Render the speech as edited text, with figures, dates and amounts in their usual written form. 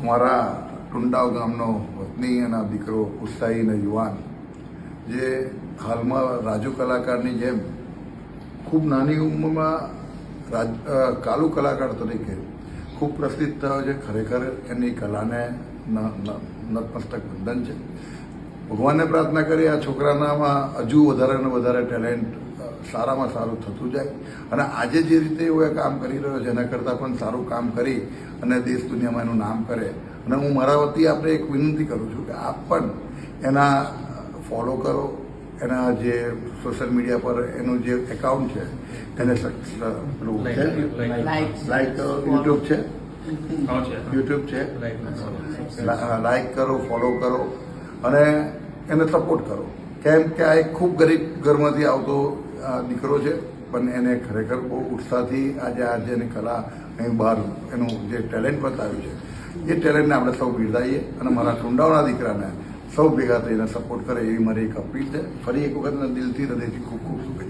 અમારા ટુંડાવ ગામનો વતની અને દીકરો ઉત્સાહી અને યુવાન જે હાલમાં રાજુ કલાકારની જેમ ખૂબ નાની ઉંમરમાં કાલુ કલાકાર તરીકે ખૂબ પ્રસિદ્ધ થયો છે. ખરેખર એની કલાને નતમસ્તક વંદન છે. ભગવાનને પ્રાર્થના કરી આ છોકરાનામાં હજુ વધારે ને વધારે ટેલેન્ટ સારામાં સારું થતું જાય અને આજે જે રીતે એવો એ કામ કરી રહ્યો છે એના કરતાં પણ સારું કામ કરી અને દેશ દુનિયામાં એનું નામ કરે. અને હું મારા વતી આપણે એક વિનંતી કરું છું કે આપ પણ એના ફોલો કરો, એના જે સોશિયલ મીડિયા પર એનું જે એકાઉન્ટ છે એને લાઈક કરો. યુટ્યુબ છે, લાઈક કરો, ફોલો કરો અને એને સપોર્ટ કરો. કેમ કે આ એક ખૂબ ગરીબ ઘરમાંથી આવતો દીકરો છે, પણ એને ખરેખર બહુ ઉત્સાહથી આજે એની કલા અહીં બહાર એનું જે ટેલેન્ટ બતાવ્યું છે એ ટેલેન્ટને આપણે સૌ બિરદાવીએ અને મારા ટુંડાવના દીકરાને સૌ ભેગા થઈને સપોર્ટ કરે એવી મારી એક અપીલ છે. ફરી એક વખત દિલથી હૃદયથી ખૂબ ખૂબ શુભેચ્છા.